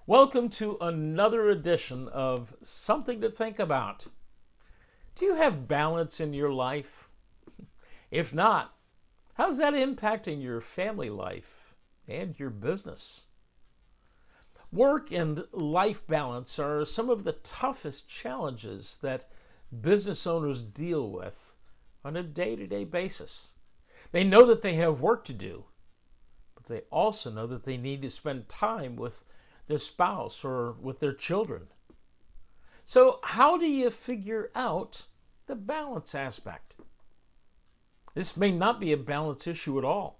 Welcome to another edition of Something to Think About. Do you have balance in your life? If not, how's that impacting your family life and your business? Work and life balance are some of the toughest challenges that business owners deal with on a day-to-day basis. They know that they have work to do, but they also know that they need to spend time with their spouse or with their children. So how do you figure out the balance aspect? This may not be a balance issue at all.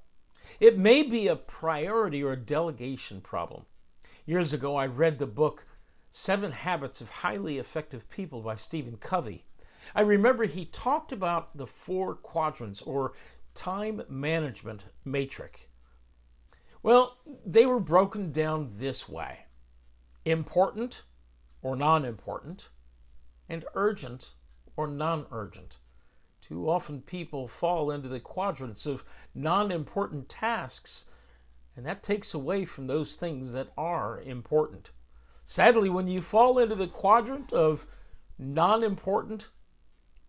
It may be a priority or a delegation problem. Years ago, I read the book 7 Habits of Highly Effective People by Stephen Covey. I remember he talked about the 4 quadrants or time management matrix. Well, they were broken down this way: important or non-important, and urgent or non-urgent. Too often people fall into the quadrants of non-important tasks, and that takes away from those things that are important. Sadly, when you fall into the quadrant of non-important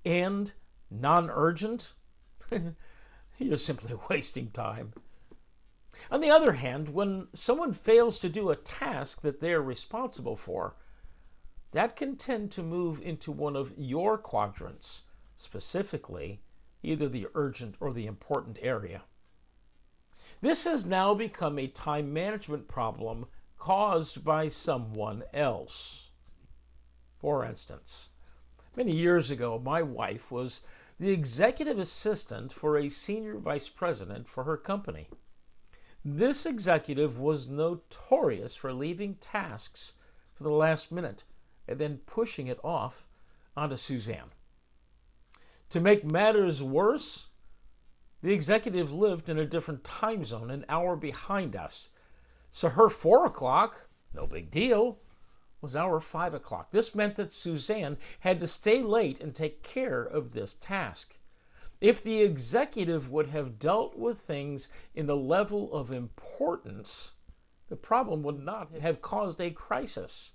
and non-urgent, you're simply wasting time. On the other hand, when someone fails to do a task that they're responsible for, that can tend to move into one of your quadrants, specifically either the urgent or the important area. This has now become a time management problem caused by someone else. For instance, many years ago, my wife was the executive assistant for a senior vice president for her company. This executive was notorious for leaving tasks for the last minute and then pushing it off onto Suzanne. To make matters worse, the executive lived in a different time zone, an hour behind us. So her 4 o'clock, no big deal, was our 5 o'clock. This meant that Suzanne had to stay late and take care of this task. If the executive would have dealt with things in the level of importance, the problem would not have caused a crisis.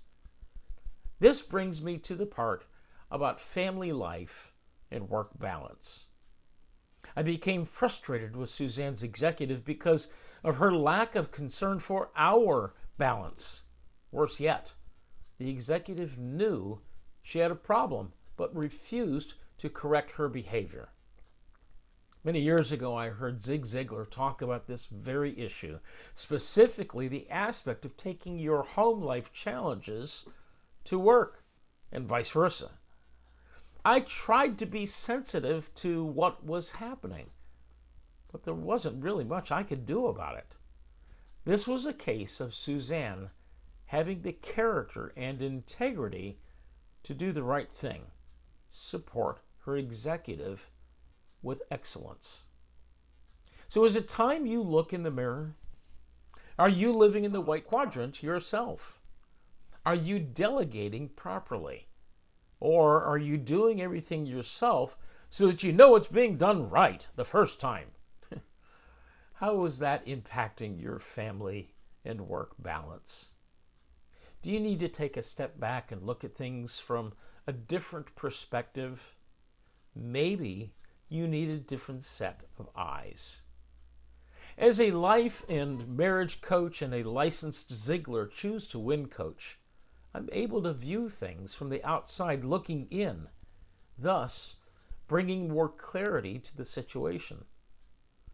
This brings me to the part about family life and work balance. I became frustrated with Suzanne's executive because of her lack of concern for our balance. Worse yet, the executive knew she had a problem but refused to correct her behavior. Many years ago, I heard Zig Ziglar talk about this very issue, specifically the aspect of taking your home life challenges to work and vice versa. I tried to be sensitive to what was happening, but there wasn't really much I could do about it. This was a case of Suzanne having the character and integrity to do the right thing, support her executive with excellence. So is it time you look in the mirror? Are you living in the white quadrant yourself? Are you delegating properly? Or are you doing everything yourself so that you know it's being done right the first time? How is that impacting your family and work balance? Do you need to take a step back and look at things from a different perspective? Maybe you need a different set of eyes. As a life and marriage coach and a licensed Ziglar Choose to Win coach, I'm able to view things from the outside looking in, thus bringing more clarity to the situation.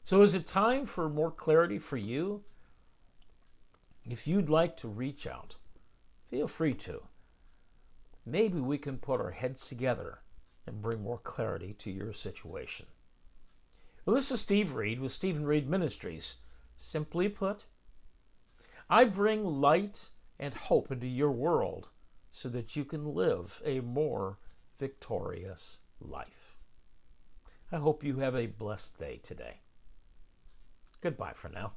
So is it time for more clarity for you? If you'd like to reach out, feel free to. Maybe we can put our heads together and bring more clarity to your situation. Well, this is Steve Reed with Stephen Reed Ministries. Simply put, I bring light and hope into your world so that you can live a more victorious life. I hope you have a blessed day today. Goodbye for now.